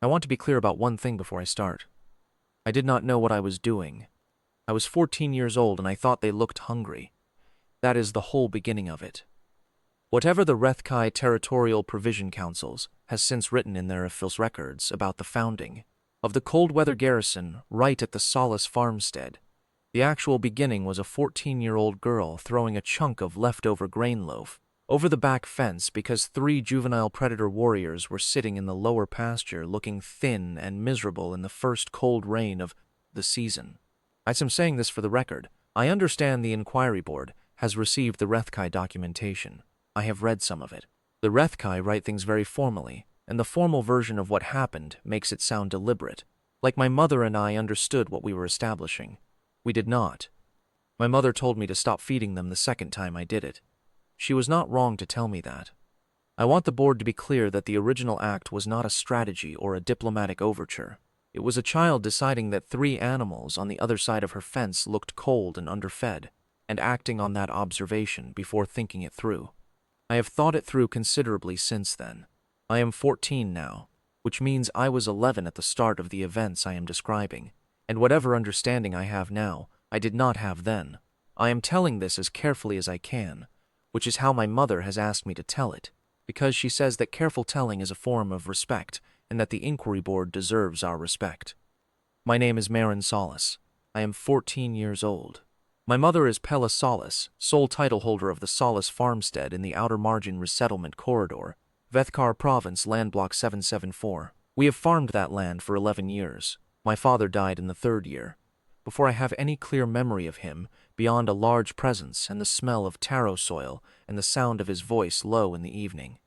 I want to be clear about one thing before I start. I did not know what I was doing. I was 14 years old and I thought they looked hungry. That is the whole beginning of it. Whatever the Rethkai Territorial Provision Councils has since written in their official records about the founding of the cold weather garrison right at the Solace farmstead, the actual beginning was a 14-year-old girl throwing a chunk of leftover grain loaf over the back fence because 3 juvenile predator warriors were sitting in the lower pasture looking thin and miserable in the first cold rain of the season. I am saying this for the record. I understand the inquiry board has received the Rethkai documentation. I have read some of it. The Rethkai write things very formally, and the formal version of what happened makes it sound deliberate, like my mother and I understood what we were establishing. We did not. My mother told me to stop feeding them the second time I did it. She was not wrong to tell me that. I want the board to be clear that the original act was not a strategy or a diplomatic overture. It was a child deciding that 3 animals on the other side of her fence looked cold and underfed, and acting on that observation before thinking it through. I have thought it through considerably since then. I am 14 now, which means I was 11 at the start of the events I am describing, and whatever understanding I have now, I did not have then. I am telling this as carefully as I can, which is how my mother has asked me to tell it, because she says that careful telling is a form of respect and that the inquiry board deserves our respect. My name is Marin Solace. I am 14 years old. My mother is Pella Solace, sole title holder of the Solace farmstead in the Outer Margin Resettlement Corridor, Vethkar Province, Land Block 774. We have farmed that land for 11 years. My father died in the 3rd year. Before I have any clear memory of him, beyond a large presence and the smell of taro soil and the sound of his voice low in the evening.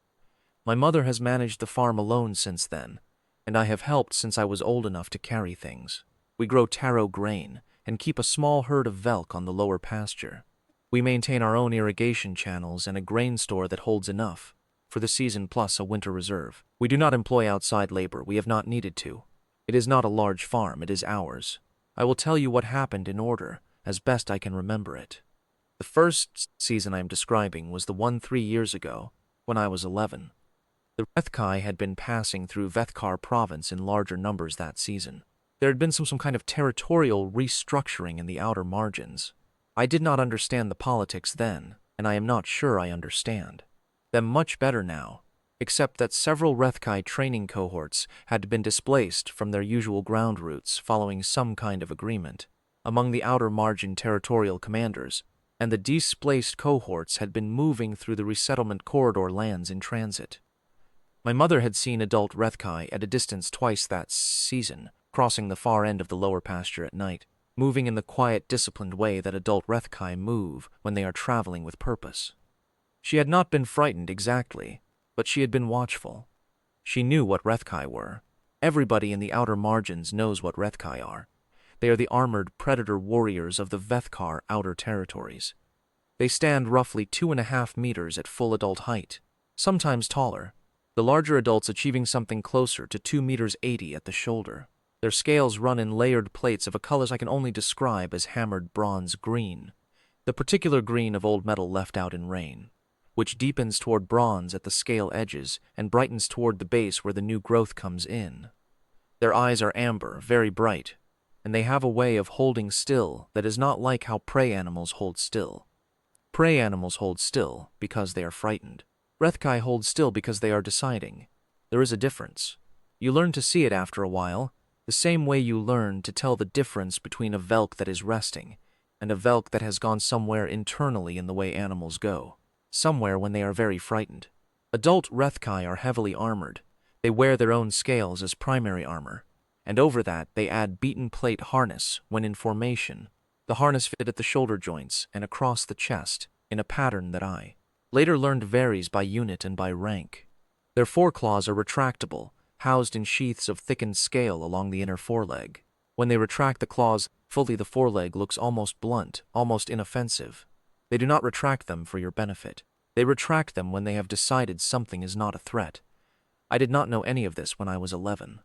My mother has managed the farm alone since then, and I have helped since I was old enough to carry things. We grow taro grain and keep a small herd of velk on the lower pasture. We maintain our own irrigation channels and a grain store that holds enough for the season plus a winter reserve. We do not employ outside labor. We have not needed to. It is not a large farm. It is ours. I will tell you what happened in order, as best I can remember it. The first season I am describing was the one 3 years ago, when I was 11. The Rethkai had been passing through Vethkar province in larger numbers that season. There had been some kind of territorial restructuring in the outer margins. I did not understand the politics then, and I am not sure I understand them much better now, except that several Rethkai training cohorts had been displaced from their usual ground routes following some kind of agreement among the outer margin territorial commanders, and the displaced cohorts had been moving through the resettlement corridor lands in transit. My mother had seen adult Rethkai at a distance twice that season, crossing the far end of the lower pasture at night, moving in the quiet, disciplined way that adult Rethkai move when they are traveling with purpose. She had not been frightened exactly, but she had been watchful. She knew what Rethkai were. Everybody in the outer margins knows what Rethkai are. They are the armored predator warriors of the Vethkar outer territories. They stand roughly 2.5 meters at full adult height, sometimes taller, the larger adults achieving something closer to 2 meters 80 at the shoulder. Their scales run in layered plates of a color I can only describe as hammered bronze green, the particular green of old metal left out in rain, which deepens toward bronze at the scale edges and brightens toward the base where the new growth comes in. Their eyes are amber, very bright, and they have a way of holding still that is not like how prey animals hold still. Prey animals hold still because they are frightened. Rethkai hold still because they are deciding. There is a difference. You learn to see it after a while, the same way you learn to tell the difference between a velk that is resting and a velk that has gone somewhere internally in the way animals go, somewhere when they are very frightened. Adult Rethkai are heavily armored. They wear their own scales as primary armor, and over that they add beaten plate harness when in formation. The harness fit at the shoulder joints and across the chest in a pattern that I later learned varies by unit and by rank. Their foreclaws are retractable, housed in sheaths of thickened scale along the inner foreleg. When they retract the claws fully, the foreleg looks almost blunt, almost inoffensive. They do not retract them for your benefit. They retract them when they have decided something is not a threat. I did not know any of this when I was 11.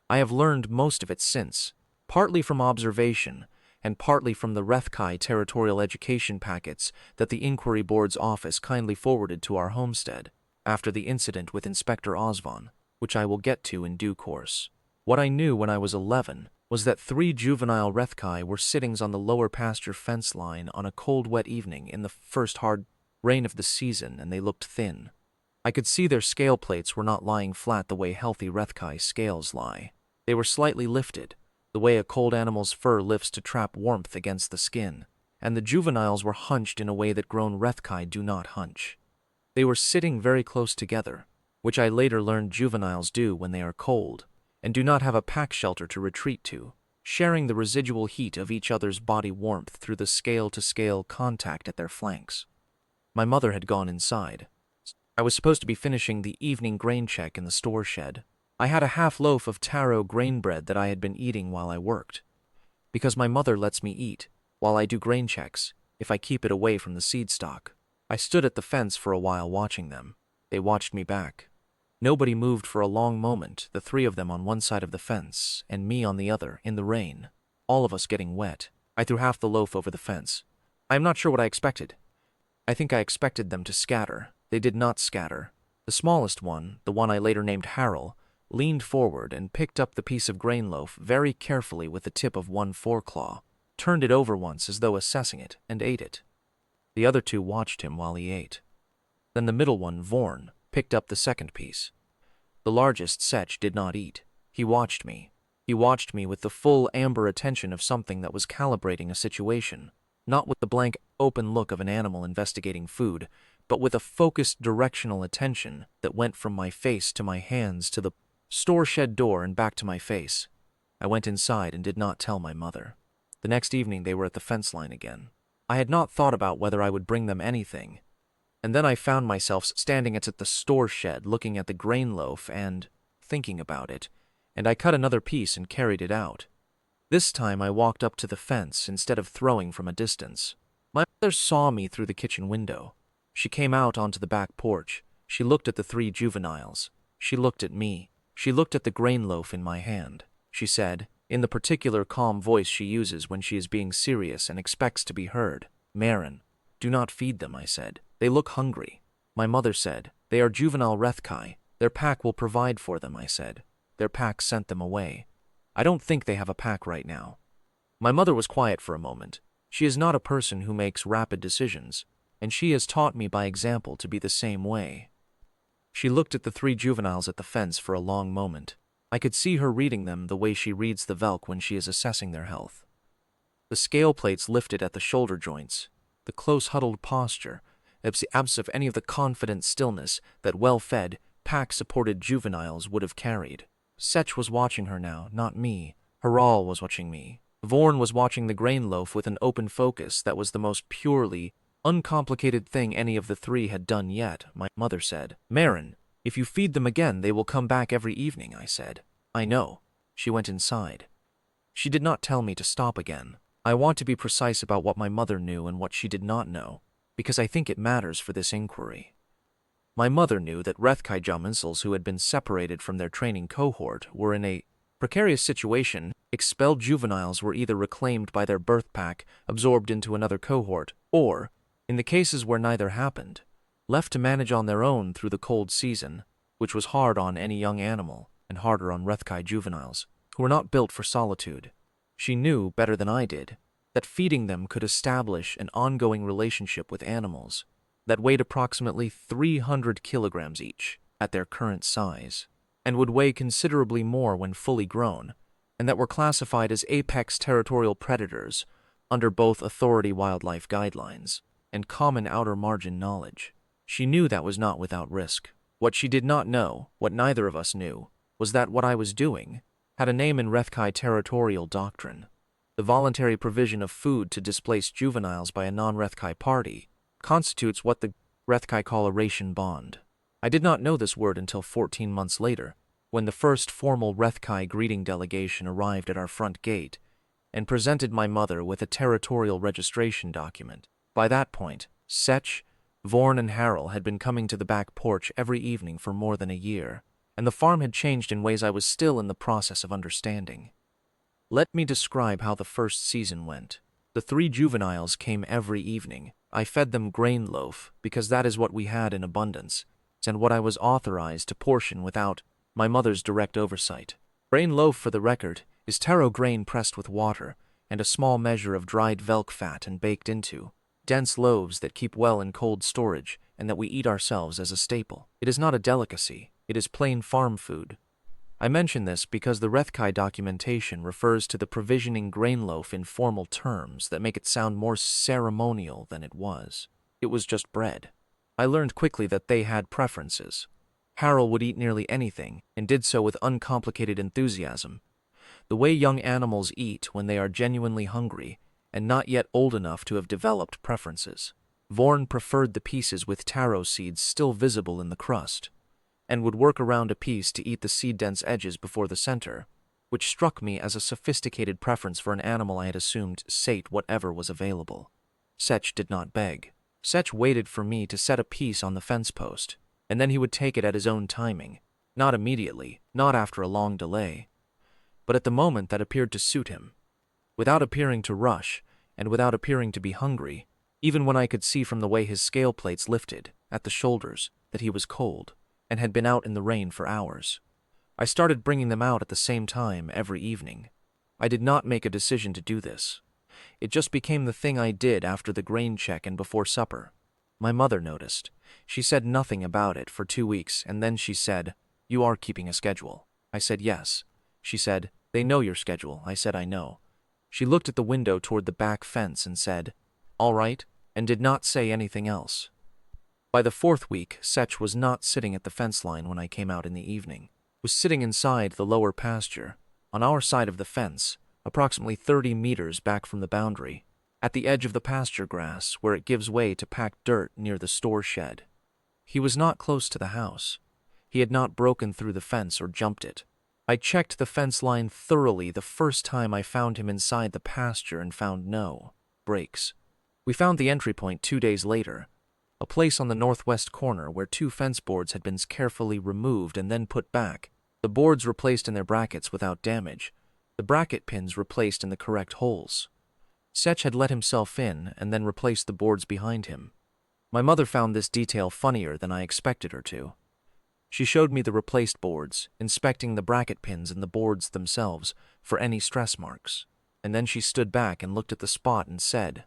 I have learned most of it since, partly from observation, and partly from the Rethkai territorial education packets that the Inquiry Board's office kindly forwarded to our homestead after the incident with Inspector Osvan. which I will get to in due course. What I knew when I was 11 was that 3 juvenile Rethkai were sitting on the lower pasture fence line on a cold, wet evening in the first hard rain of the season, and they looked thin. I could see their scale plates were not lying flat the way healthy Rethkai scales lie. They were slightly lifted, the way a cold animal's fur lifts to trap warmth against the skin, and the juveniles were hunched in a way that grown Rethkai do not hunch. They were sitting very close together, which I later learned juveniles do when they are cold, and do not have a pack shelter to retreat to, sharing the residual heat of each other's body warmth through the scale-to-scale contact at their flanks. My mother had gone inside. I was supposed to be finishing the evening grain check in the store shed. I had a half loaf of taro grain bread that I had been eating while I worked, because my mother lets me eat, while I do grain checks, if I keep it away from the seed stock. I stood at the fence for a while watching them. They watched me back. Nobody moved for a long moment, the 3 of them on one side of the fence, and me on the other, in the rain, all of us getting wet. I threw half the loaf over the fence. I am not sure what I expected. I think I expected them to scatter. They did not scatter. The smallest one, the one I later named Harold, leaned forward and picked up the piece of grain loaf very carefully with the tip of one foreclaw, turned it over once as though assessing it, and ate it. The other 2 watched him while he ate. Then the middle one, Vorn, picked up the second piece. The largest, Setch, did not eat. He watched me. He watched me with the full amber attention of something that was calibrating a situation, not with the blank, open look of an animal investigating food, but with a focused directional attention that went from my face to my hands to the store shed door and back to my face. I went inside and did not tell my mother. The next evening they were at the fence line again. I had not thought about whether I would bring them anything, and then I found myself standing at the store shed looking at the grain loaf and thinking about it, and I cut another piece and carried it out. This time I walked up to the fence instead of throwing from a distance. My mother saw me through the kitchen window. She came out onto the back porch. She looked at the 3 juveniles. She looked at me. She looked at the grain loaf in my hand. She said, in the particular calm voice she uses when she is being serious and expects to be heard, "Marin, do not feed them," I said. "They look hungry." My mother said, "They are juvenile Rethkai. Their pack will provide for them," I said. "Their pack sent them away. I don't think they have a pack right now." My mother was quiet for a moment. She is not a person who makes rapid decisions, and she has taught me by example to be the same way. She looked at the 3 juveniles at the fence for a long moment. I could see her reading them the way she reads the Velk when she is assessing their health. The scale plates lifted at the shoulder joints, the close huddled posture, absence of any of the confident stillness that well-fed, pack-supported juveniles would have carried. Setch was watching her now, not me. Haral was watching me. Vorn was watching the grain loaf with an open focus that was the most purely uncomplicated thing any of the 3 had done yet. My mother said, "Marin, if you feed them again, they will come back every evening," I said. "I know." She went inside. She did not tell me to stop again. I want to be precise about what my mother knew and what she did not know, because I think it matters for this inquiry. My mother knew that Rethkai Jaminsals who had been separated from their training cohort were in a precarious situation. Expelled juveniles were either reclaimed by their birth pack, absorbed into another cohort, or, in the cases where neither happened, left to manage on their own through the cold season, which was hard on any young animal and harder on Rethkai juveniles, who were not built for solitude. She knew, better than I did, that feeding them could establish an ongoing relationship with animals that weighed approximately 300 kilograms each at their current size, and would weigh considerably more when fully grown, and that were classified as apex territorial predators under both authority wildlife guidelines and common outer margin knowledge. She knew that was not without risk. What she did not know, what neither of us knew, was that what I was doing had a name in Rethkai territorial doctrine. The voluntary provision of food to displaced juveniles by a non-Rethkai party constitutes what the Rethkai call a ration bond. I did not know this word until 14 months later, when the first formal Rethkai greeting delegation arrived at our front gate and presented my mother with a territorial registration document. By that point, Setch, Vorn, and Harold had been coming to the back porch every evening for more than a year, and the farm had changed in ways I was still in the process of understanding. Let me describe how the first season went. The 3 juveniles came every evening. I fed them grain loaf because that is what we had in abundance, and what I was authorized to portion without my mother's direct oversight. Grain loaf, for the record, is taro grain pressed with water and a small measure of dried velk fat and baked into dense loaves that keep well in cold storage and that we eat ourselves as a staple. It is not a delicacy, it is plain farm food. I mention this because the Rethkai documentation refers to the provisioning grain loaf in formal terms that make it sound more ceremonial than it was. It was just bread. I learned quickly that they had preferences. Harold would eat nearly anything, and did so with uncomplicated enthusiasm. The way young animals eat when they are genuinely hungry and not yet old enough to have developed preferences. Vorn preferred the pieces with taro seeds still visible in the crust, and would work around a piece to eat the seed-dense edges before the center, which struck me as a sophisticated preference for an animal I had assumed sate whatever was available. Setch did not beg. Setch waited for me to set a piece on the fence post, and then he would take it at his own timing, not immediately, not after a long delay, but at the moment that appeared to suit him, without appearing to rush, and without appearing to be hungry, even when I could see from the way his scale plates lifted, at the shoulders, that he was cold, and had been out in the rain for hours. I started bringing them out at the same time every evening. I did not make a decision to do this. It just became the thing I did after the grain check and before supper. My mother noticed. She said nothing about it for 2 weeks, and then she said, "You are keeping a schedule." I said yes. She said, "They know your schedule." I said I know. She looked at the window toward the back fence and said, "All right," and did not say anything else. By the 4th week, Setch was not sitting at the fence line when I came out in the evening. Was sitting inside the lower pasture, on our side of the fence, approximately 30 meters back from the boundary, at the edge of the pasture grass where it gives way to packed dirt near the store shed. He was not close to the house. He had not broken through the fence or jumped it. I checked the fence line thoroughly the first time I found him inside the pasture and found no breaks. We found the entry point 2 days later, a place on the northwest corner where 2 fence boards had been carefully removed and then put back, the boards replaced in their brackets without damage, the bracket pins replaced in the correct holes. Setch had let himself in and then replaced the boards behind him. My mother found this detail funnier than I expected her to. She showed me the replaced boards, inspecting the bracket pins and the boards themselves for any stress marks, and then she stood back and looked at the spot and said,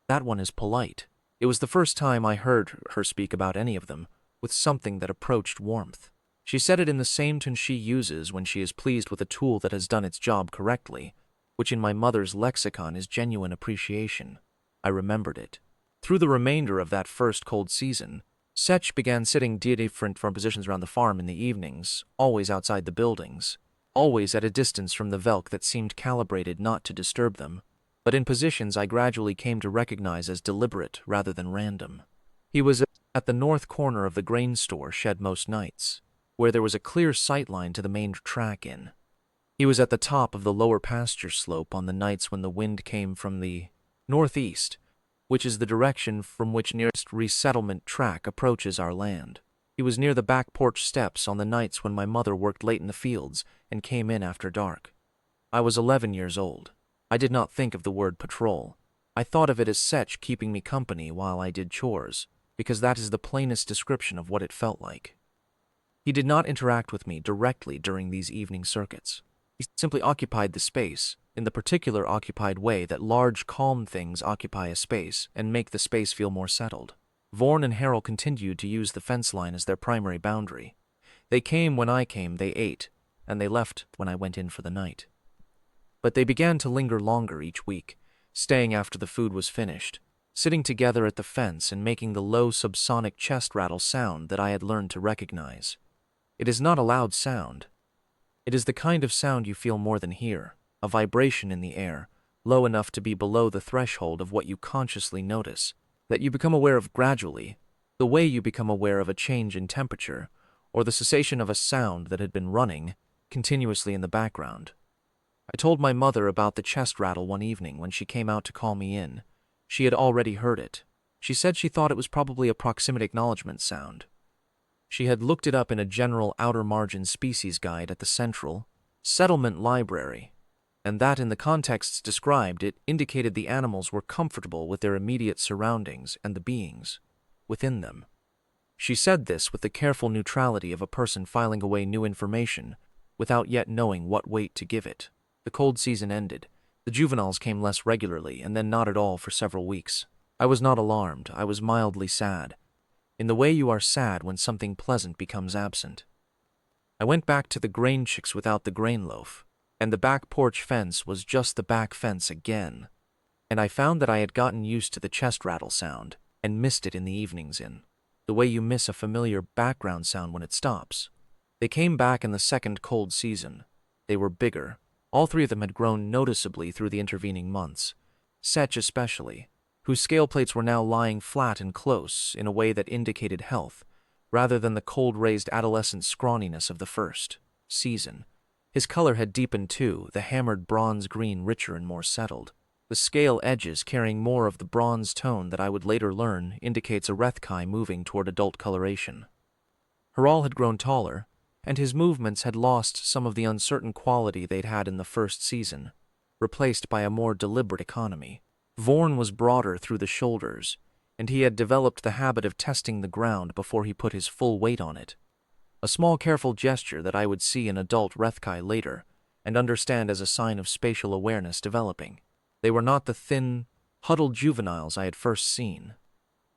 "That one is polite." It was the first time I heard her speak about any of them with something that approached warmth. She said it in the same tone she uses when she is pleased with a tool that has done its job correctly, which in my mother's lexicon is genuine appreciation. I remembered it. Through the remainder of that first cold season, Setch began sitting different from positions around the farm in the evenings, always outside the buildings, always at a distance from the velk that seemed calibrated not to disturb them, but in positions I gradually came to recognize as deliberate rather than random. He was at the north corner of the grain store shed most nights, where there was a clear sight line to the main track in. He was at the top of the lower pasture slope on the nights when the wind came from the northeast, which is the direction from which nearest resettlement track approaches our land. He was near the back porch steps on the nights when my mother worked late in the fields and came in after dark. I was 11 years old. I did not think of the word patrol. I thought of it as Setch keeping me company while I did chores, because that is the plainest description of what it felt like. He did not interact with me directly during these evening circuits. He simply occupied the space, in the particular occupied way that large, calm things occupy a space and make the space feel more settled. Vorn and Harold continued to use the fence line as their primary boundary. They came when I came, they ate, and they left when I went in for the night. But they began to linger longer each week, staying after the food was finished, sitting together at the fence and making the low subsonic chest rattle sound that I had learned to recognize. It is not a loud sound. It is the kind of sound you feel more than hear, a vibration in the air, low enough to be below the threshold of what you consciously notice, that you become aware of gradually, the way you become aware of a change in temperature, or the cessation of a sound that had been running continuously in the background. I told my mother about the chest rattle one evening when she came out to call me in. She had already heard it. She said she thought it was probably a proximity acknowledgement sound. She had looked it up in a general outer margin species guide at the Central Settlement Library, and that in the contexts described it indicated the animals were comfortable with their immediate surroundings and the beings within them. She said this with the careful neutrality of a person filing away new information without yet knowing what weight to give it. The cold season ended. The juveniles came less regularly and then not at all for several weeks. I was not alarmed. I was mildly sad, in the way you are sad when something pleasant becomes absent. I went back to the grain chicks without the grain loaf, and the back porch fence was just the back fence again. And I found that I had gotten used to the chest rattle sound and missed it in the evenings in the way you miss a familiar background sound when it stops. They came back in the second cold season. They were bigger. All three of them had grown noticeably through the intervening months, Setch especially, whose scale plates were now lying flat and close in a way that indicated health, rather than the cold-raised adolescent scrawniness of the first season. His color had deepened too, the hammered bronze green richer and more settled. The scale edges carrying more of the bronze tone that I would later learn indicates a Rethkai moving toward adult coloration. Harald had grown taller, and his movements had lost some of the uncertain quality they'd had in the first season, replaced by a more deliberate economy. Vorn was broader through the shoulders, and he had developed the habit of testing the ground before he put his full weight on it. A small careful gesture that I would see in adult Rethkai later, and understand as a sign of spatial awareness developing. They were not the thin, huddled juveniles I had first seen.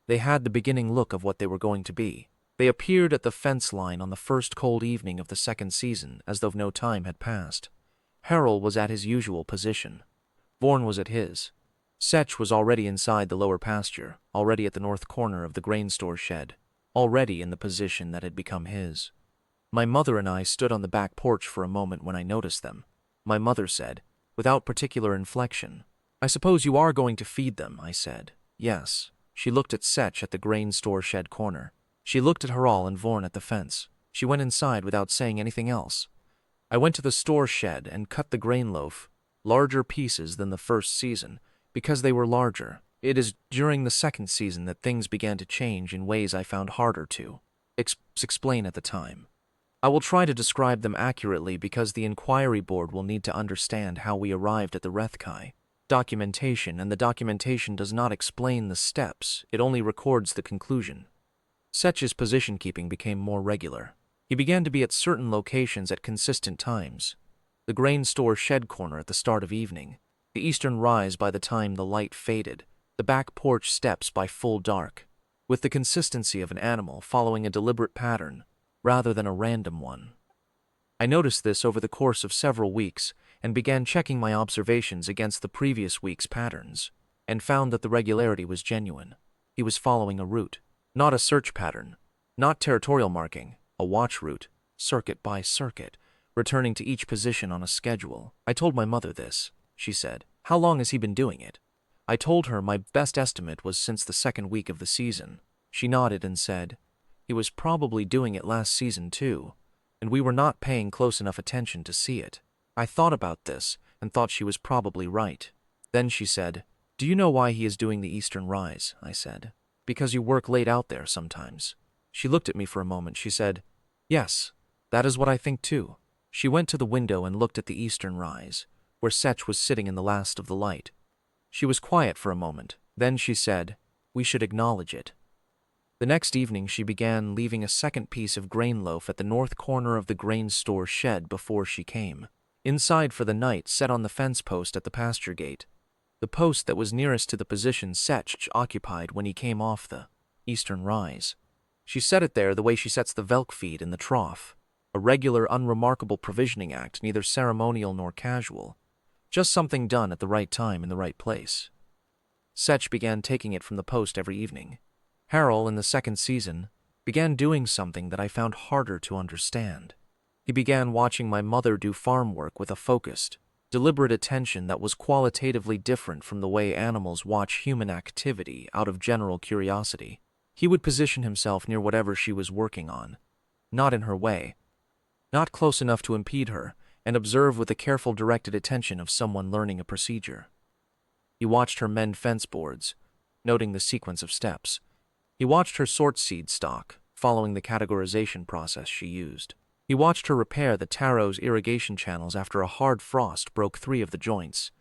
They had the beginning look of what they were going to be. They appeared at the fence line on the first cold evening of the second season, as though no time had passed. Harald was at his usual position. Vorn was at his. Setch was already inside the lower pasture, already at the north corner of the grain store shed, already in the position that had become his. My mother and I stood on the back porch for a moment when I noticed them. My mother said, without particular inflection, "I suppose you are going to feed them," I said. "Yes." She looked at Setch at the grain store shed corner. She looked at Harald and Vorn at the fence. She went inside without saying anything else. I went to the store shed and cut the grain loaf, larger pieces than the first season, because they were larger. It is during the second season that things began to change in ways I found harder to explain at the time. I will try to describe them accurately because the inquiry board will need to understand how we arrived at the Rethkai documentation, and the documentation does not explain the steps, it only records the conclusion. Setch's position keeping became more regular. He began to be at certain locations at consistent times. The grain store shed corner at the start of evening, the eastern rise by the time the light faded, the back porch steps by full dark, with the consistency of an animal following a deliberate pattern rather than a random one. I noticed this over the course of several weeks and began checking my observations against the previous week's patterns, and found that the regularity was genuine. He was following a route, not a search pattern, not territorial marking, a watch route, circuit by circuit, returning to each position on a schedule. I told my mother this. She said, "How long has he been doing it?" I told her my best estimate was since the second week of the season. She nodded and said, "He was probably doing it last season too, and we were not paying close enough attention to see it." I thought about this and thought she was probably right. Then she said, "Do you know why he is doing the eastern rise?" I said. "Because you work late out there sometimes." She looked at me for a moment. She said, "Yes, that is what I think too." She went to the window and looked at the eastern rise, where Setch was sitting in the last of the light. She was quiet for a moment. Then she said, "We should acknowledge it." The next evening she began leaving a second piece of grain loaf at the north corner of the grain store shed before she came inside for the night, set on the fence post at the pasture gate, the post that was nearest to the position Setch occupied when he came off the eastern rise. She set it there the way she sets the Velk feed in the trough, a regular, unremarkable provisioning act, neither ceremonial nor casual, just something done at the right time in the right place. Setch began taking it from the post every evening. Harald, in the second season, began doing something that I found harder to understand. He began watching my mother do farm work with a focused, deliberate attention that was qualitatively different from the way animals watch human activity out of general curiosity. He would position himself near whatever she was working on, not in her way, not close enough to impede her, and observe with the careful directed attention of someone learning a procedure. He watched her mend fence boards, noting the sequence of steps. He watched her sort seed stock, following the categorization process she used. He watched her repair the taro's irrigation channels after a hard frost broke 3 of the joints,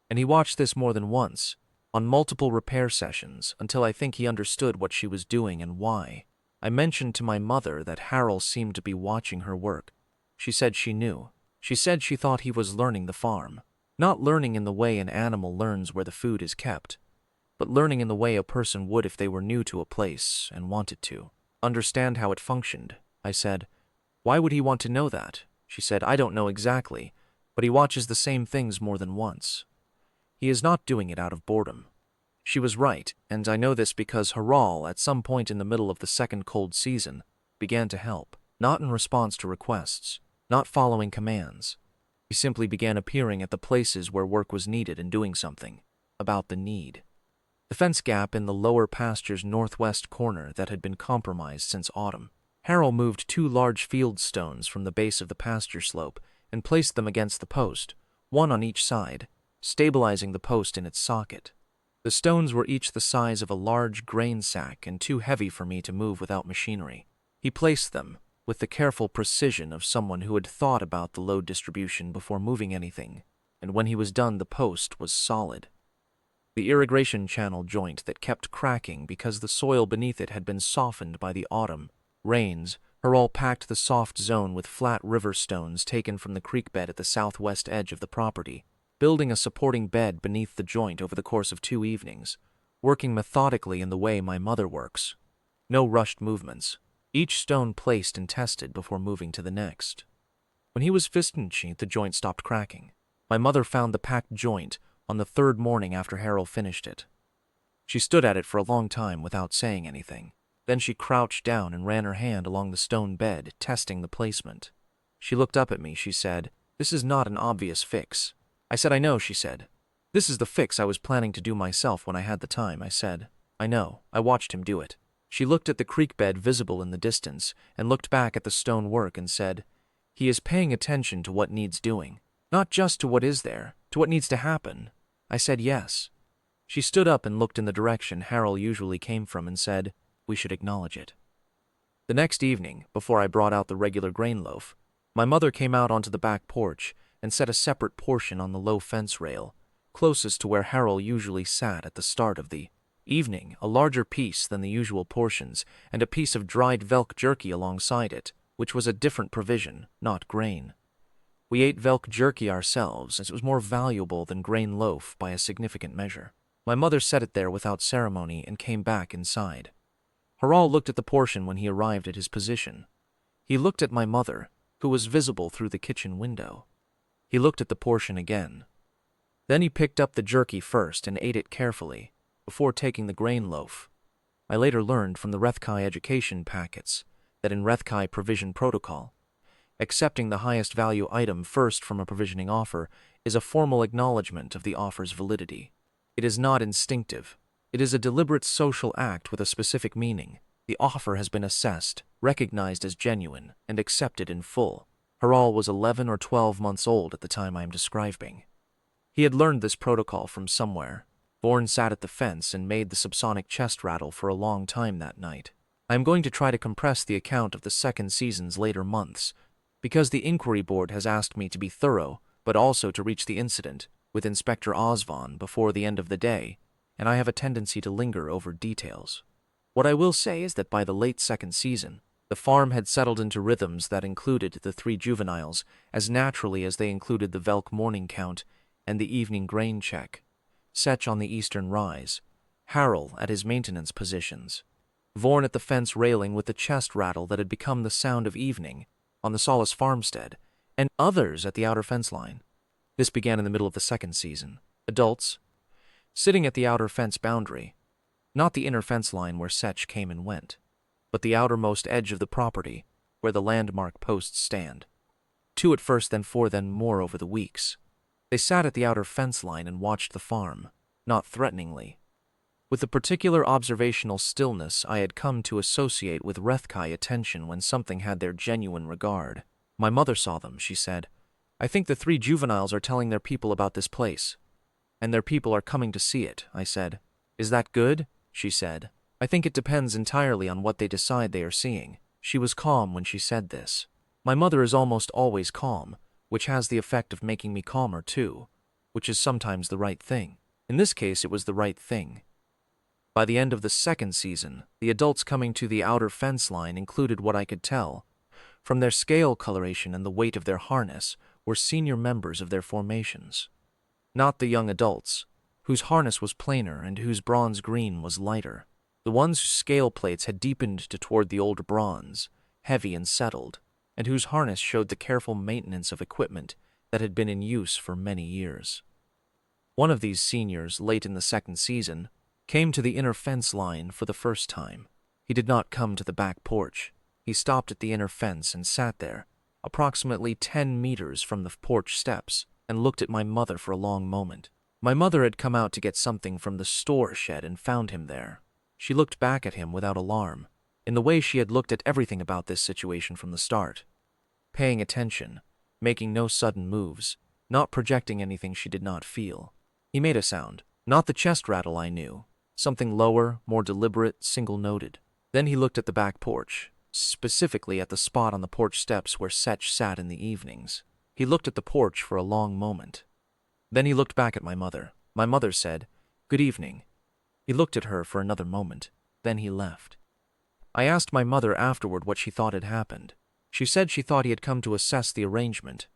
and he watched this more than once, on multiple repair sessions, until I think he understood what she was doing and why. I mentioned to my mother that Harold seemed to be watching her work. She said she knew. She said she thought he was learning the farm. Not learning in the way an animal learns where the food is kept, but learning in the way a person would if they were new to a place and wanted to understand how it functioned. I said, "Why would he want to know that?" She said, "I don't know exactly, but he watches the same things more than once. He is not doing it out of boredom." She was right, and I know this because Haral, at some point in the middle of the second cold season, began to help, not in response to requests, not following commands. He simply began appearing at the places where work was needed and doing something about the need. The fence gap in the lower pasture's northwest corner that had been compromised since autumn. Harold moved 2 large field stones from the base of the pasture slope and placed them against the post, one on each side, stabilizing the post in its socket. The stones were each the size of a large grain sack and too heavy for me to move without machinery. He placed them with the careful precision of someone who had thought about the load distribution before moving anything, and when he was done, the post was solid. The irrigation channel joint that kept cracking because the soil beneath it had been softened by the autumn rains. Haral packed the soft zone with flat river stones taken from the creek bed at the southwest edge of the property, building a supporting bed beneath the joint over the course of 2 evenings, working methodically in the way my mother works. No rushed movements. Each stone placed and tested before moving to the next. When he was finished, the joint stopped cracking. My mother found the packed joint on the 3rd morning after Harold finished it. She stood at it for a long time without saying anything. Then she crouched down and ran her hand along the stone bed, testing the placement. She looked up at me. She said, "This is not an obvious fix." I said, "I know," she said. "This is the fix I was planning to do myself when I had the time." I said, "I know. I watched him do it." She looked at the creek bed visible in the distance and looked back at the stone work and said, "He is paying attention to what needs doing, not just to what is there, to what needs to happen." I said, "Yes." She stood up and looked in the direction Harold usually came from and said, "We should acknowledge it." The next evening, before I brought out the regular grain loaf, my mother came out onto the back porch and set a separate portion on the low fence rail, closest to where Harold usually sat at the start of the evening, a larger piece than the usual portions, and a piece of dried Velk jerky alongside it, which was a different provision, not grain. We ate Velk jerky ourselves, as it was more valuable than grain loaf by a significant measure. My mother set it there without ceremony and came back inside. Haral looked at the portion when he arrived at his position. He looked at my mother, who was visible through the kitchen window. He looked at the portion again. Then he picked up the jerky first and ate it carefully, before taking the grain loaf. I later learned from the Rethkai education packets that in Rethkai provision protocol, accepting the highest value item first from a provisioning offer is a formal acknowledgement of the offer's validity. It is not instinctive. It is a deliberate social act with a specific meaning. The offer has been assessed, recognized as genuine, and accepted in full. Haral was 11 or 12 months old at the time I am describing. He had learned this protocol from somewhere. Vorn sat at the fence and made the subsonic chest rattle for a long time that night. I am going to try to compress the account of the second season's later months, because the inquiry board has asked me to be thorough, but also to reach the incident with Inspector Osvon before the end of the day, and I have a tendency to linger over details. What I will say is that by the late second season, the farm had settled into rhythms that included the 3 juveniles as naturally as they included the Velk morning count and the evening grain check. Setch on the eastern rise, Harold at his maintenance positions, Vorn at the fence railing with the chest rattle that had become the sound of evening on the Solace farmstead, and others at the outer fence line. This began in the middle of the second season. Adults, sitting at the outer fence boundary, not the inner fence line where Setch came and went, but the outermost edge of the property where the landmark posts stand. 2 at first, then 4, then more over the weeks. They sat at the outer fence line and watched the farm, not threateningly, with the particular observational stillness I had come to associate with Rethkai attention when something had their genuine regard. My mother saw them, she said. "I think the 3 juveniles are telling their people about this place, and their people are coming to see it," I said. "Is that good?" she said. "I think it depends entirely on what they decide they are seeing." She was calm when she said this. My mother is almost always calm, which has the effect of making me calmer too, which is sometimes the right thing. In this case, it was the right thing. By the end of the second season, the adults coming to the outer fence line included what I could tell, from their scale coloration and the weight of their harness, were senior members of their formations. Not the young adults, whose harness was plainer and whose bronze green was lighter. The ones whose scale plates had deepened to toward the older bronze, heavy and settled, and whose harness showed the careful maintenance of equipment that had been in use for many years. One of these seniors, late in the second season, came to the inner fence line for the first time. He did not come to the back porch. He stopped at the inner fence and sat there, approximately 10 meters from the porch steps, and looked at my mother for a long moment. My mother had come out to get something from the store shed and found him there. She looked back at him without alarm, in the way she had looked at everything about this situation from the start. Paying attention, making no sudden moves, not projecting anything she did not feel. He made a sound, not the chest rattle I knew, something lower, more deliberate, single-noted. Then he looked at the back porch, specifically at the spot on the porch steps where Setch sat in the evenings. He looked at the porch for a long moment. Then he looked back at my mother. My mother said, "Good evening." He looked at her for another moment. Then he left. I asked my mother afterward what she thought had happened. She said she thought he had come to assess the arrangement,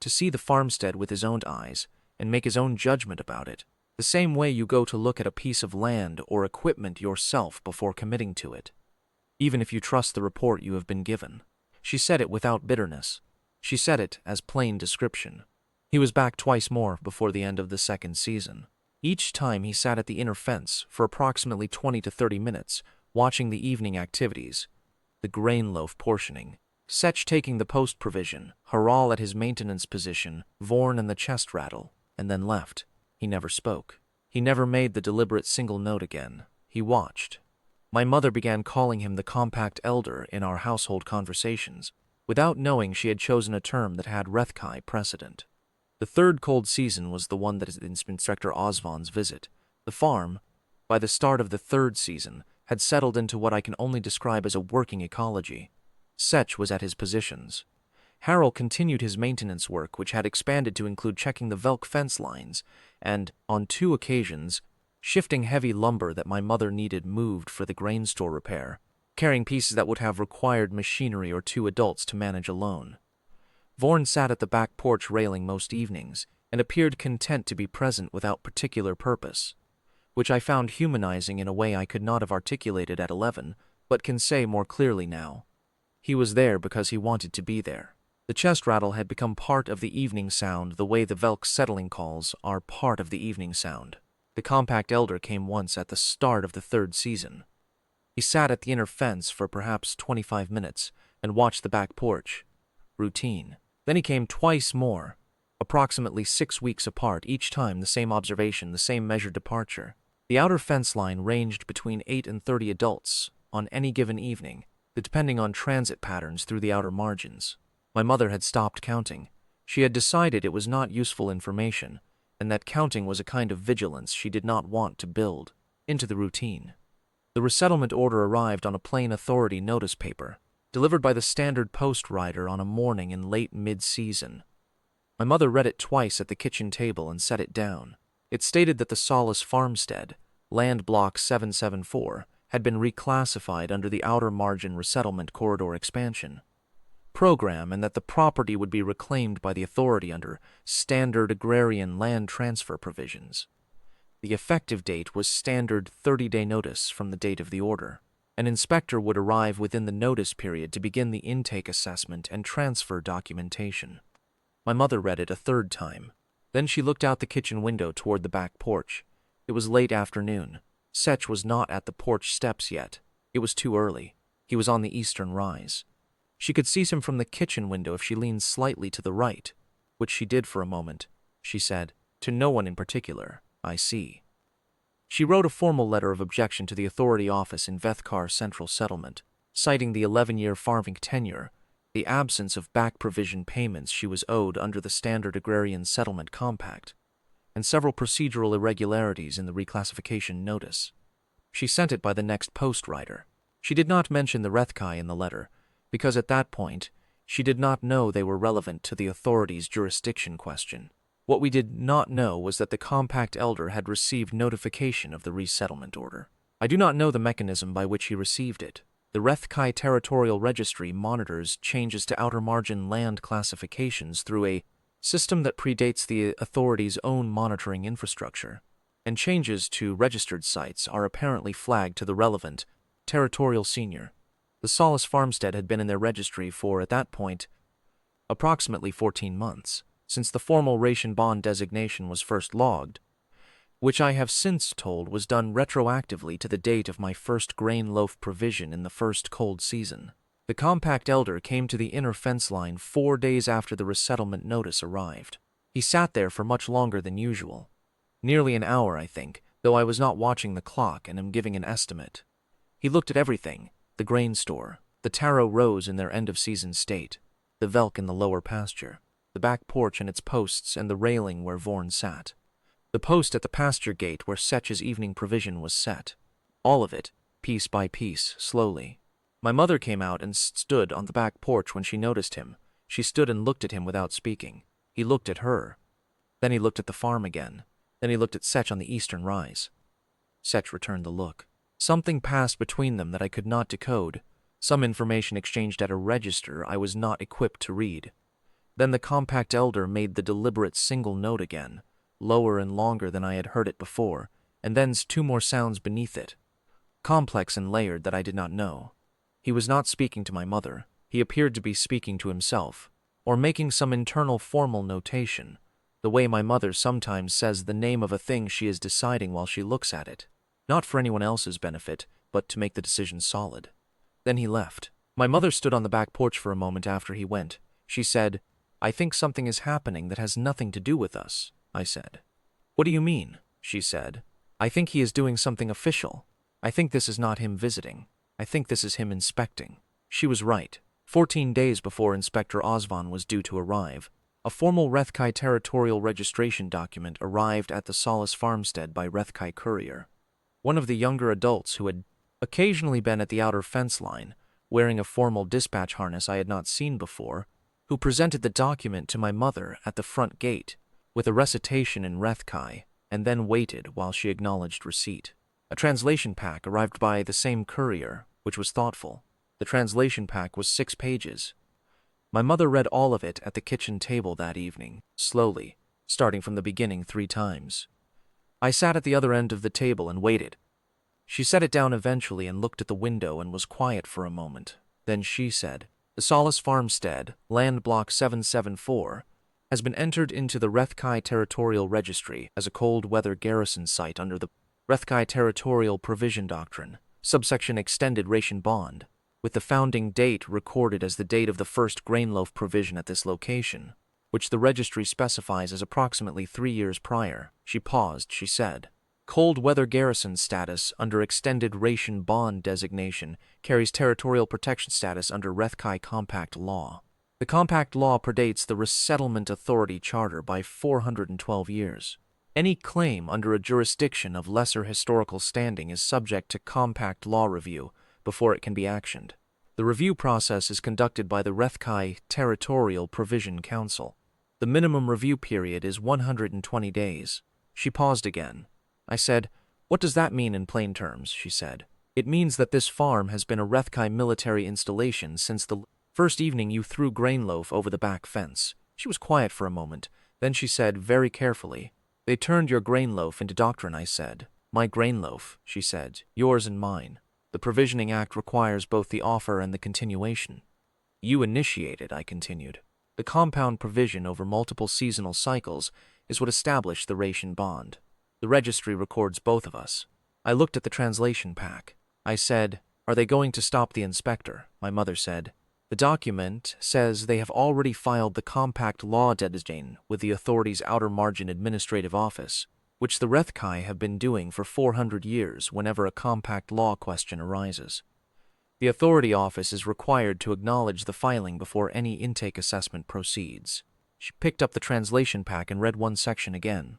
to see the farmstead with his own eyes, and make his own judgment about it, the same way you go to look at a piece of land or equipment yourself before committing to it, even if you trust the report you have been given. She said it without bitterness. She said it as plain description. He was back twice more before the end of the second season. Each time he sat at the inner fence for approximately 20 to 30 minutes, watching the evening activities, the grain loaf portioning, Setch taking the post provision, Haral at his maintenance position, Vorn and the chest rattle, and then left. He never spoke. He never made the deliberate single note again. He watched. My mother began calling him the compact elder in our household conversations, without knowing she had chosen a term that had Rethkai precedent. The third cold season was the one that is Inspector Osvan's visit. The farm, by the start of the third season, had settled into what I can only describe as a working ecology. Setch was at his positions. Harrell continued his maintenance work, which had expanded to include checking the Velk fence lines and, on 2 occasions, shifting heavy lumber that my mother needed moved for the grain store repair, carrying pieces that would have required machinery or 2 adults to manage alone. Vorn sat at the back porch railing most evenings and appeared content to be present without particular purpose, which I found humanizing in a way I could not have articulated at 11, but can say more clearly now. He was there because he wanted to be there. The chest rattle had become part of the evening sound the way the Velk settling calls are part of the evening sound. The compact elder came once at the start of the third season. He sat at the inner fence for perhaps 25 minutes and watched the back porch. Routine. Then he came twice more, approximately 6 weeks apart, each time the same observation, the same measured departure. The outer fence line ranged between 8 and 30 adults on any given evening, depending on transit patterns through the outer margins. My mother had stopped counting. She had decided it was not useful information, and that counting was a kind of vigilance she did not want to build into the routine. The resettlement order arrived on a plain authority notice paper, delivered by the standard post rider on a morning in late mid-season. My mother read it twice at the kitchen table and set it down. It stated that the Solace farmstead, land block 774, had been reclassified under the outer margin resettlement corridor expansion program and that the property would be reclaimed by the authority under standard agrarian land transfer provisions. The effective date was standard 30-day notice from the date of the order. An inspector would arrive within the notice period to begin the intake assessment and transfer documentation. My mother read it a third time. Then she looked out the kitchen window toward the back porch. It was late afternoon. Setch was not at the porch steps yet. It was too early. He was on the eastern rise. She could see him from the kitchen window if she leaned slightly to the right, which she did for a moment. She said, "To no one in particular, I see." She wrote a formal letter of objection to the authority office in Vethkar Central Settlement, citing the 11-year farming tenure, the absence of back provision payments she was owed under the Standard Agrarian Settlement Compact, and several procedural irregularities in the reclassification notice. She sent it by the next post rider. She did not mention the Rethkai in the letter, because at that point, she did not know they were relevant to the authority's jurisdiction question. What we did not know was that the compact elder had received notification of the resettlement order. I do not know the mechanism by which he received it. The Rethkai Territorial Registry monitors changes to outer margin land classifications through a system that predates the authority's own monitoring infrastructure, and changes to registered sites are apparently flagged to the relevant territorial senior. The Solace farmstead had been in their registry for, at that point, approximately 14 months, since the formal ration bond designation was first logged, which I have since told was done retroactively to the date of my first grain loaf provision in the first cold season. The compact elder came to the inner fence line 4 days after the resettlement notice arrived. He sat there for much longer than usual. Nearly an hour, I think, though I was not watching the clock and am giving an estimate. He looked at everything: the grain store, the taro rows in their end-of-season state, the velk in the lower pasture, the back porch and its posts, and the railing where Vorn sat. The post at the pasture gate where Setch's evening provision was set. All of it, piece by piece, slowly. My mother came out and stood on the back porch when she noticed him. She stood and looked at him without speaking. He looked at her. Then he looked at the farm again. Then he looked at Setch on the eastern rise. Setch returned the look. Something passed between them that I could not decode. Some information exchanged at a register I was not equipped to read. Then the compact elder made the deliberate single note again, lower and longer than I had heard it before, and then 2 more sounds beneath it, complex and layered, that I did not know. He was not speaking to my mother. He appeared to be speaking to himself, or making some internal formal notation, the way my mother sometimes says the name of a thing she is deciding while she looks at it, not for anyone else's benefit, but to make the decision solid. Then he left. My mother stood on the back porch for a moment after he went. She said, "I think something is happening that has nothing to do with us," I said. "What do you mean?" she said. "I think he is doing something official. I think this is not him visiting. I think this is him inspecting." She was right. 14 days before Inspector Osvan was due to arrive, a formal Rethkai territorial registration document arrived at the Solace farmstead by Rethkai courier. One of the younger adults who had occasionally been at the outer fence line, wearing a formal dispatch harness I had not seen before, who presented the document to my mother at the front gate with a recitation in Rethkai, and then waited while she acknowledged receipt. A translation pack arrived by the same courier, which was thoughtful. The translation pack was 6 pages. My mother read all of it at the kitchen table that evening, slowly, starting from the beginning 3 times. I sat at the other end of the table and waited. She set it down eventually and looked at the window and was quiet for a moment. Then she said, "The Solace farmstead, land block 774, has been entered into the Rethkai Territorial Registry as a cold weather garrison site under the Rethkai Territorial Provision Doctrine, subsection Extended Ration Bond, with the founding date recorded as the date of the first grain loaf provision at this location, which the registry specifies as approximately 3 years prior." She paused. She said, "Cold weather garrison status under Extended Ration Bond designation carries territorial protection status under Rethkai Compact Law. The Compact Law predates the Resettlement Authority Charter by 412 years. Any claim under a jurisdiction of lesser historical standing is subject to Compact Law review before it can be actioned. The review process is conducted by the Rethkai Territorial Provision Council. The minimum review period is 120 days. She paused again. I said, "What does that mean in plain terms?" She said, "It means that this farm has been a Rethkai military installation since the first evening you threw grain loaf over the back fence." She was quiet for a moment. Then she said very carefully, "They turned your grain loaf into doctrine," I said. "My grain loaf," she said, "yours and mine. The Provisioning Act requires both the offer and the continuation." "You initiated," I continued. "The compound provision over multiple seasonal cycles is what established the ration bond. The registry records both of us." I looked at the translation pack. I said, "Are they going to stop the inspector?" My mother said, "The document says they have already filed the Compact Law designation with the authority's Outer Margin Administrative Office, which the Rethkai have been doing for 400 years whenever a Compact Law question arises. The authority office is required to acknowledge the filing before any intake assessment proceeds." She picked up the translation pack and read one section again.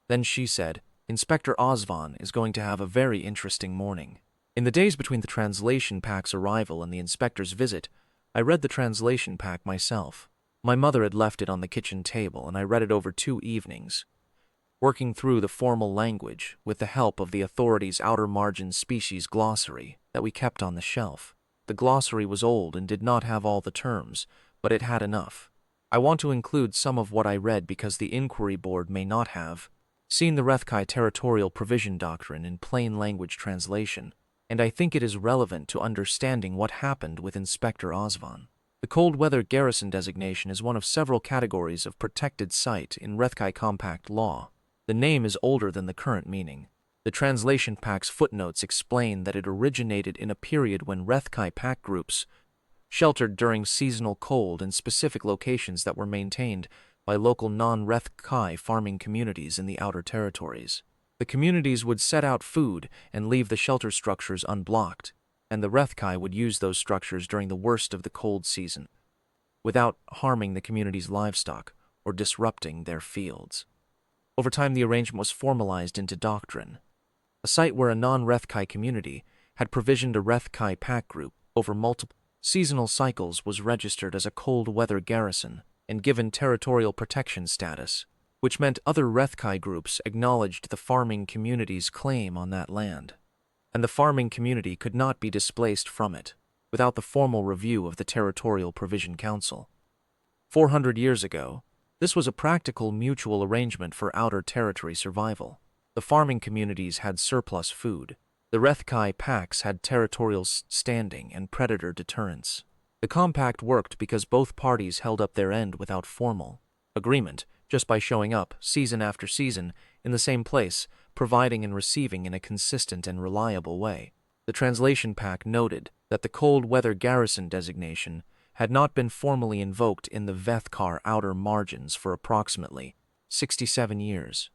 Then she said, "Inspector Osvan is going to have a very interesting morning." In the days between the translation pack's arrival and the inspector's visit, I read the translation pack myself. My mother had left it on the kitchen table, and I read it over 2 evenings. working through the formal language with the help of the authorities' outer margin species glossary that we kept on the shelf. The glossary was old and did not have all the terms, but it had enough. I want to include some of what I read because the inquiry board may not have seen the Rethkai Territorial Provision Doctrine in plain language translation, and I think it is relevant to understanding what happened with Inspector Osvan. The Cold Weather Garrison designation is one of several categories of protected site in Rethkai Compact law. The name is older than the current meaning. The translation pack's footnotes explain that it originated in a period when Rethkai pack groups sheltered during seasonal cold in specific locations that were maintained by local non-Rethkai farming communities in the outer territories. The communities would set out food and leave the shelter structures unblocked, and the Rethkai would use those structures during the worst of the cold season, without harming the community's livestock or disrupting their fields. Over time, the arrangement was formalized into doctrine. A site where a non-Rethkai community had provisioned a Rethkai pack group over multiple seasonal cycles was registered as a cold weather garrison and given territorial protection status, which meant other Rethkai groups acknowledged the farming community's claim on that land, and the farming community could not be displaced from it without the formal review of the Territorial Provision Council. 400 years ago, this was a practical mutual arrangement for outer territory survival. The farming communities had surplus food. The Rethkai packs had territorial standing and predator deterrence. The compact worked because both parties held up their end without formal agreement, just by showing up, season after season, in the same place, providing and receiving in a consistent and reliable way. The translation pack noted that the cold weather garrison designation had not been formally invoked in the Vethkar outer margins for approximately 67 years.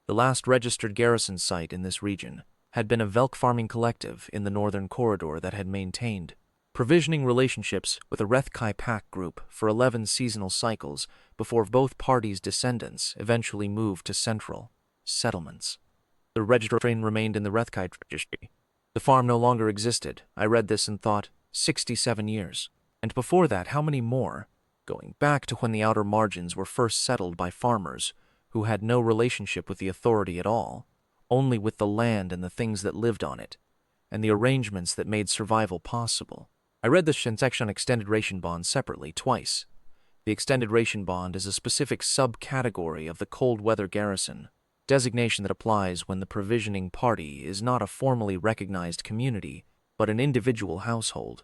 The last registered garrison site in this region had been a Velk farming collective in the northern corridor that had maintained provisioning relationships with a Rethkai pack group for 11 seasonal cycles before both parties' descendants eventually moved to central settlements. The registered train remained in the Rethkai registry. The farm no longer existed. I read this and thought, 67 years. And before that, how many more? Going back to when the outer margins were first settled by farmers who had no relationship with the authority at all, only with the land and the things that lived on it, and the arrangements that made survival possible. I read the section on extended ration bonds separately, twice. The extended ration bond is a specific subcategory of the cold weather garrison designation that applies when the provisioning party is not a formally recognized community, but an individual household.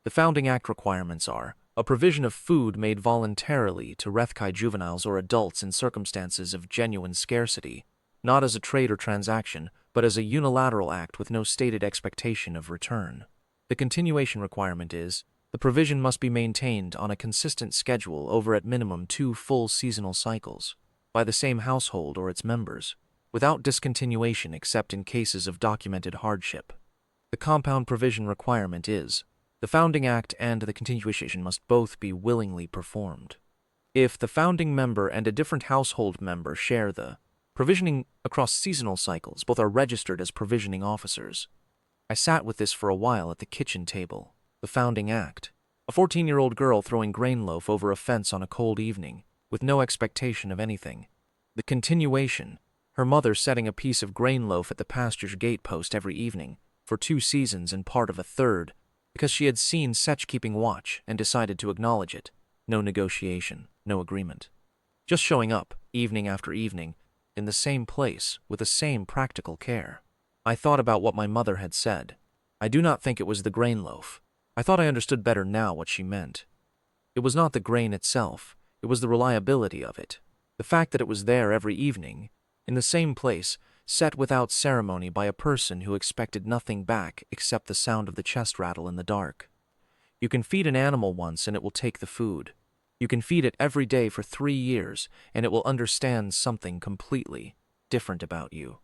The Founding Act requirements are a provision of food made voluntarily to Rethkai juveniles or adults in circumstances of genuine scarcity, not as a trade or transaction, but as a unilateral act with no stated expectation of return. The continuation requirement is, the provision must be maintained on a consistent schedule over at minimum 2 full seasonal cycles, by the same household or its members, without discontinuation except in cases of documented hardship. The compound provision requirement is, the Founding Act and the continuation must both be willingly performed. If the founding member and a different household member share the provisioning across seasonal cycles, both are registered as provisioning officers. I sat with this for a while at the kitchen table. The Founding Act. A 14-year-old girl throwing grain loaf over a fence on a cold evening, with no expectation of anything. The continuation. Her mother setting a piece of grain loaf at the pasture's gatepost every evening, for 2 seasons and part of a third, because she had seen Setch keeping watch and decided to acknowledge it. No negotiation, no agreement. Just showing up, evening after evening, in the same place, with the same practical care. I thought about what my mother had said. I do not think it was the grain loaf. I thought I understood better now what she meant. It was not the grain itself, it was the reliability of it. The fact that it was there every evening, in the same place, set without ceremony by a person who expected nothing back except the sound of the chest rattle in the dark. You can feed an animal once and it will take the food. You can feed it every day for 3 years and it will understand something completely different about you.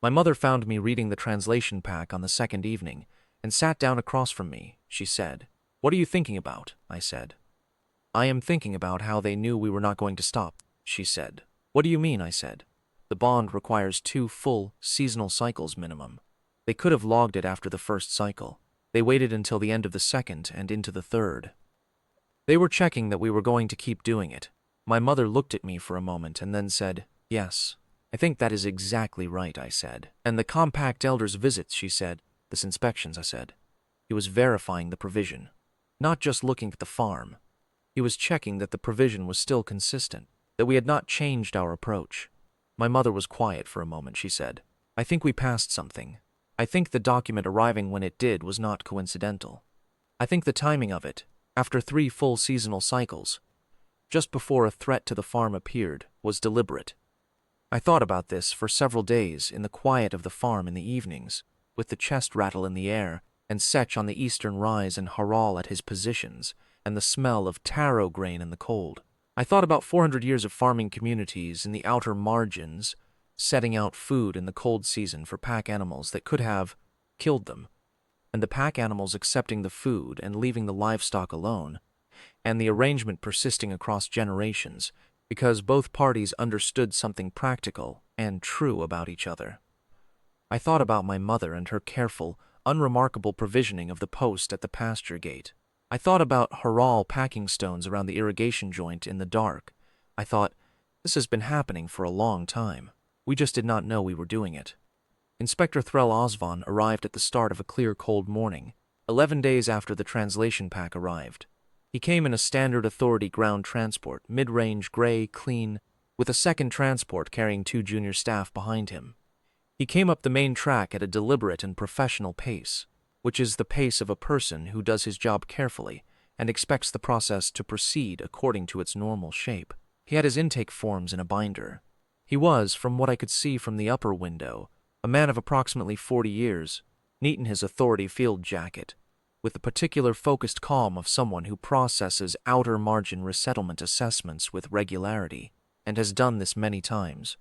My mother found me reading the translation pack on the second evening and sat down across from me. She said, "What are you thinking about?" I said. "I am thinking about how they knew we were not going to stop," she said. "What do you mean?" I said. "The bond requires 2 full seasonal cycles minimum. They could have logged it after the first cycle. They waited until the end of the second and into the third. They were checking that we were going to keep doing it." My mother looked at me for a moment and then said, "Yes, I think that is exactly right, I said. And the compact elder's visits, she said. This inspections, I said. He was verifying the provision. Not just looking at the farm. He was checking that the provision was still consistent, that we had not changed our approach. My mother was quiet for a moment, she said. I think we passed something. I think the document arriving when it did was not coincidental. I think the timing of it, after 3 full seasonal cycles, just before a threat to the farm appeared, was deliberate. I thought about this for several days in the quiet of the farm in the evenings, with the chest rattle in the air, and Setch on the eastern rise and Harral at his positions, and the smell of taro grain in the cold. I thought about 400 years of farming communities in the outer margins, setting out food in the cold season for pack animals that could have killed them, and the pack animals accepting the food and leaving the livestock alone, and the arrangement persisting across generations, because both parties understood something practical and true about each other. I thought about my mother and her careful, unremarkable provisioning of the post at the pasture gate. I thought about Harral packing stones around the irrigation joint in the dark. I thought, this has been happening for a long time. We just did not know we were doing it. Inspector Threll Osvan arrived at the start of a clear, cold morning, 11 days after the translation pack arrived. He came in a standard authority ground transport, mid-range, gray, clean, with a second transport carrying 2 junior staff behind him. He came up the main track at a deliberate and professional pace, which is the pace of a person who does his job carefully and expects the process to proceed according to its normal shape. He had his intake forms in a binder. He was, from what I could see from the upper window, a man of approximately 40 years, neat in his authority field jacket, with the particular focused calm of someone who processes outer margin resettlement assessments with regularity, and has done this many times.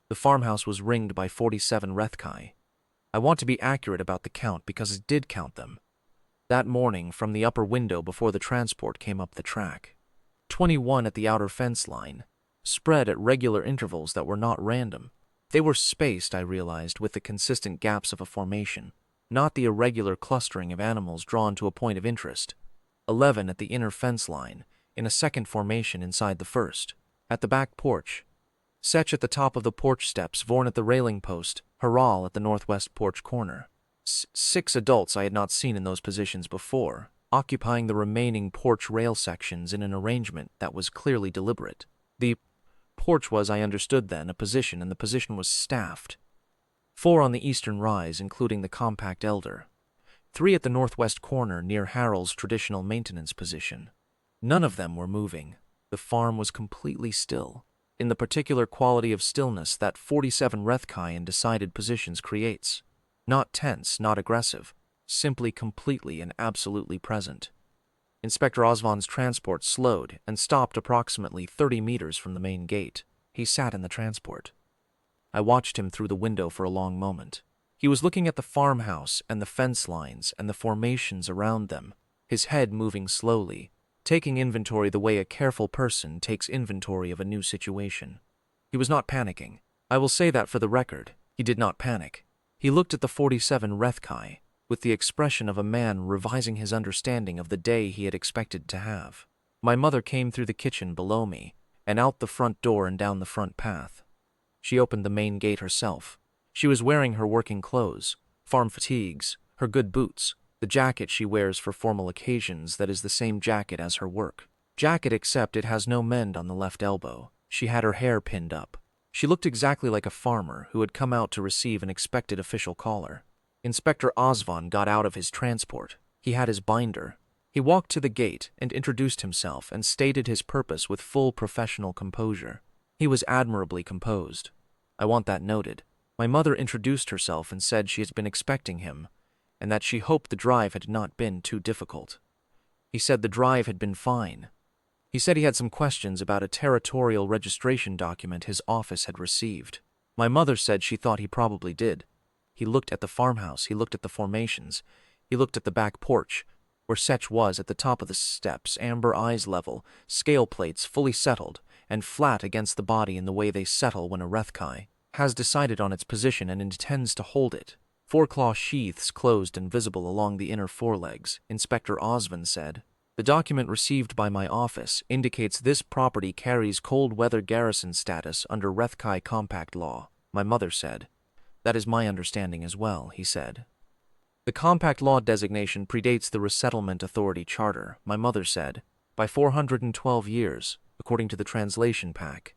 The farmhouse was ringed by 47 Rethkai. I want to be accurate about the count because it did count them. That morning, from the upper window before the transport came up the track. 21 at the outer fence line, spread at regular intervals that were not random. They were spaced, I realized, with the consistent gaps of a formation, not the irregular clustering of animals drawn to a point of interest. 11 at the inner fence line, in a second formation inside the first. At the back porch, Setch at the top of the porch steps, Vorn at the railing post, Harral at the northwest porch corner. 6 adults I had not seen in those positions before, occupying the remaining porch rail sections in an arrangement that was clearly deliberate. The porch was, I understood then, a position, and the position was staffed. 4 on the eastern rise, including the compact elder. 3 at the northwest corner near Harral's traditional maintenance position. None of them were moving. The farm was completely still, in the particular quality of stillness that 47 Rethkai in decided positions creates. Not tense, not aggressive, simply completely and absolutely present. Inspector Osvan's transport slowed and stopped approximately 30 meters from the main gate. He sat in the transport. I watched him through the window for a long moment. He was looking at the farmhouse and the fence lines and the formations around them, his head moving slowly, taking inventory the way a careful person takes inventory of a new situation. He was not panicking. I will say that for the record. He did not panic. He looked at the 47 Rethkai with the expression of a man revising his understanding of the day he had expected to have. My mother came through the kitchen below me and out the front door and down the front path. She opened the main gate herself. She was wearing her working clothes, farm fatigues, her good boots, the jacket she wears for formal occasions that is the same jacket as her work. Jacket except it has no mend on the left elbow. She had her hair pinned up. She looked exactly like a farmer who had come out to receive an expected official caller. Inspector Osvan got out of his transport. He had his binder. He walked to the gate and introduced himself and stated his purpose with full professional composure. He was admirably composed. I want that noted. My mother introduced herself and said she had been expecting him, and that she hoped the drive had not been too difficult. He said the drive had been fine. He said he had some questions about a territorial registration document his office had received. My mother said she thought he probably did. He looked at the farmhouse, he looked at the formations, he looked at the back porch, where Setch was at the top of the steps, amber eyes level, scale plates fully settled, and flat against the body in the way they settle when a Rethkai has decided on its position and intends to hold it. 4 claw sheaths closed and visible along the inner forelegs, Inspector Osvan said. The document received by my office indicates this property carries cold weather garrison status under Rethkai compact law. my mother said. That is my understanding as well, he said. The compact law designation predates the Resettlement Authority Charter, my mother said, by 412 years, according to the translation pack.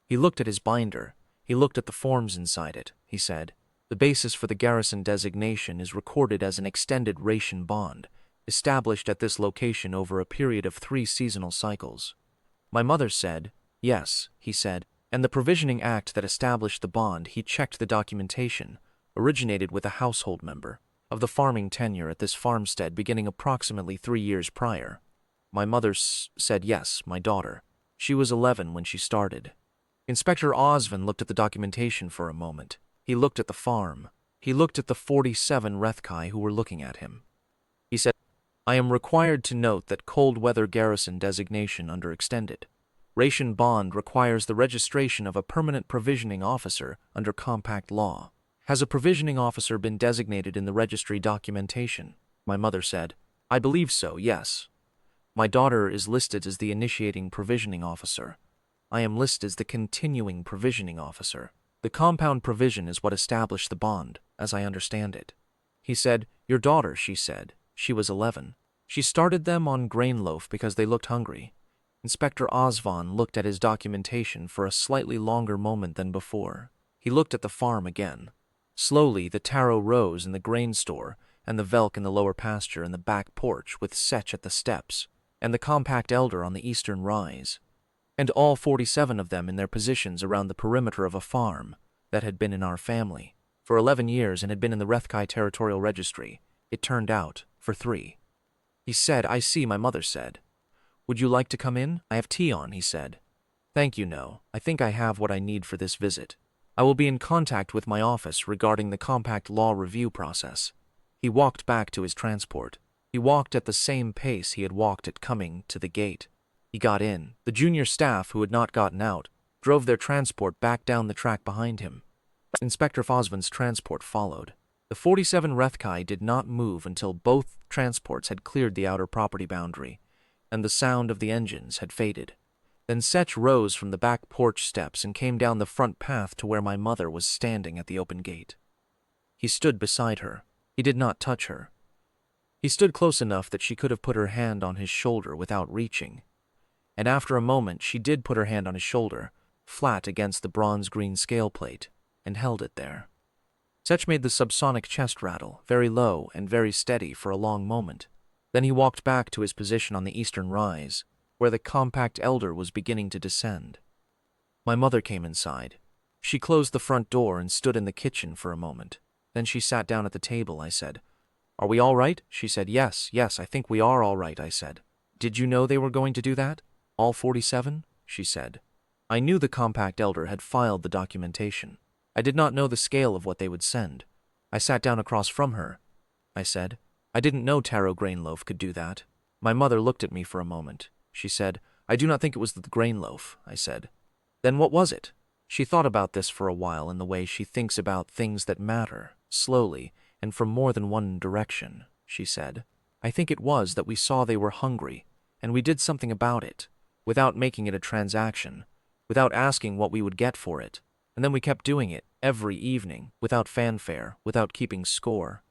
He looked at his binder. He looked at the forms inside it, he said. The basis for the garrison designation is recorded as an extended ration bond, established at this location over a period of 3 seasonal cycles. My mother said, yes, he said, and the provisioning act that established the bond, he checked the documentation, originated with a household member, of the farming tenure at this farmstead beginning approximately 3 years prior. My mother said yes, my daughter. She was 11 when she started. Inspector Osvin looked at the documentation for a moment. He looked at the farm. He looked at the 47 Rethkai who were looking at him. He said, I am required to note that cold weather garrison designation under extended ration bond requires the registration of a permanent provisioning officer under compact law. Has a provisioning officer been designated in the registry documentation? My mother said, I believe so, yes. My daughter is listed as the initiating provisioning officer. I am listed as the continuing provisioning officer. The compound provision is what established the bond, as I understand it. He said, your daughter, she said. She was 11. She started them on grain loaf because they looked hungry. Inspector Osvon looked at his documentation for a slightly longer moment than before. He looked at the farm again. Slowly, the taro rose in the grain store, and the velk in the lower pasture and the back porch with Setch at the steps, and the compact elder on the eastern rise, and all 47 of them in their positions around the perimeter of a farm that had been in our family for 11 years and had been in the Rethkai Territorial Registry, it turned out, for 3. He said, I see, my mother said. Would you like to come in? I have tea on, he said. Thank you, no. I think I have what I need for this visit. I will be in contact with my office regarding the compact law review process. He walked back to his transport. He walked at the same pace he had walked at coming to the gate. He got in. The junior staff who had not gotten out drove their transport back down the track behind him. Inspector Fosvin's transport followed. The 47 Rethkai did not move until both transports had cleared the outer property boundary, and the sound of the engines had faded. Then Setch rose from the back porch steps and came down the front path to where my mother was standing at the open gate. He stood beside her. He did not touch her. He stood close enough that she could have put her hand on his shoulder without reaching. And after a moment she did put her hand on his shoulder, flat against the bronze-green scale plate, and held it there. Setch made the subsonic chest rattle, very low and very steady for a long moment. Then he walked back to his position on the eastern rise, where the compact elder was beginning to descend. My mother came inside. She closed the front door and stood in the kitchen for a moment. Then she sat down at the table, I said. Are we all right? She said, yes, I think we are all right, I said. Did you know they were going to do that? All 47? She said. I knew the compact elder had filed the documentation. I did not know the scale of what they would send. I sat down across from her. I said, I didn't know taro grain loaf could do that. My mother looked at me for a moment. She said, I do not think it was the grain loaf, I said. Then what was it? She thought about this for a while in the way she thinks about things that matter, slowly, and from more than one direction. She said, I think it was that we saw they were hungry, and we did something about it, without making it a transaction, without asking what we would get for it, and then we kept doing it, every evening, without fanfare, without keeping score.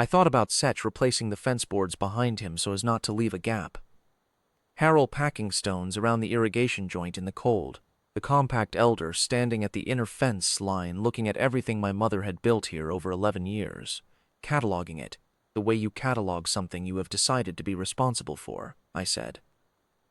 I thought about Setch replacing the fence boards behind him so as not to leave a gap. Harrell packing stones around the irrigation joint in the cold, the compact elder standing at the inner fence line looking at everything my mother had built here over 11 years, cataloging it, the way you catalog something you have decided to be responsible for, I said.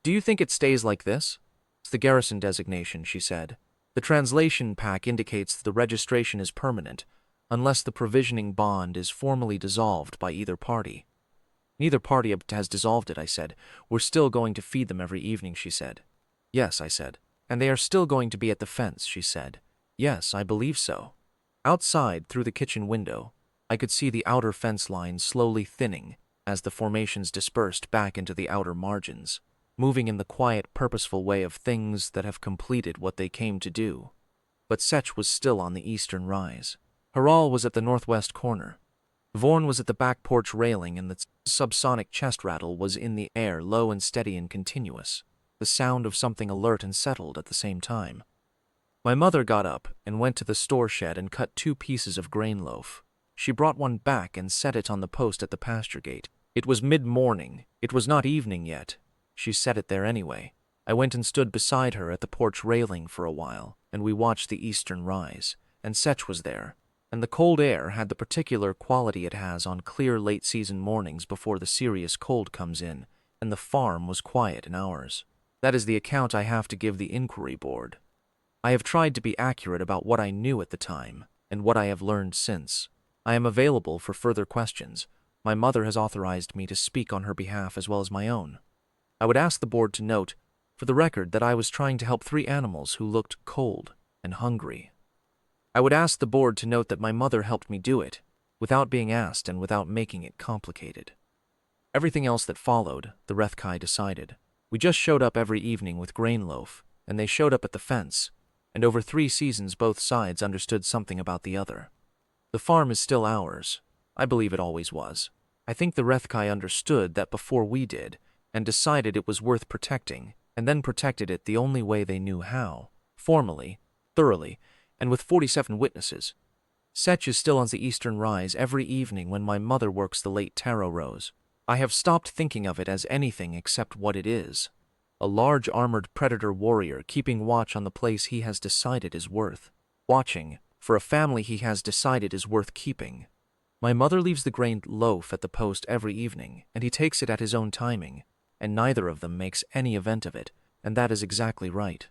Do you think it stays like this? It's the garrison designation, she said. The translation pack indicates that the registration is permanent, unless the provisioning bond is formally dissolved by either party. Neither party has dissolved it, I said. We're still going to feed them every evening, she said. Yes, I said. And they are still going to be at the fence, she said. Yes, I believe so. Outside, through the kitchen window, I could see the outer fence line slowly thinning as the formations dispersed back into the outer margins, moving in the quiet, purposeful way of things that have completed what they came to do. But Setch was still on the eastern rise. Harral was at the northwest corner. Vorn was at the back porch railing, and the subsonic chest rattle was in the air, low and steady and continuous, the sound of something alert and settled at the same time. My mother got up and went to the store shed and cut 2 pieces of grain loaf. She brought one back and set it on the post at the pasture gate. It was mid-morning. It was not evening yet. She set it there anyway. I went and stood beside her at the porch railing for a while, and we watched the eastern rise. And Setch was there, and the cold air had the particular quality it has on clear late-season mornings before the serious cold comes in, and the farm was quiet in hours. That is the account I have to give the inquiry board. I have tried to be accurate about what I knew at the time, and what I have learned since. I am available for further questions. My mother has authorized me to speak on her behalf as well as my own. I would ask the board to note, for the record, that I was trying to help 3 animals who looked cold and hungry. I would ask the board to note that my mother helped me do it, without being asked and without making it complicated. Everything else that followed, the Rethkai decided. We just showed up every evening with grain loaf, and they showed up at the fence, and over 3 seasons both sides understood something about the other. The farm is still ours. I believe it always was. I think the Rethkai understood that before we did, and decided it was worth protecting, and then protected it the only way they knew how, formally, thoroughly, and with 47 witnesses. Setch is still on the eastern rise every evening when my mother works the late taro rows. I have stopped thinking of it as anything except what it is. A large armored predator warrior keeping watch on the place he has decided is worth watching, for a family he has decided is worth keeping. My mother leaves the grain loaf at the post every evening, and he takes it at his own timing, and neither of them makes any event of it, and that is exactly right.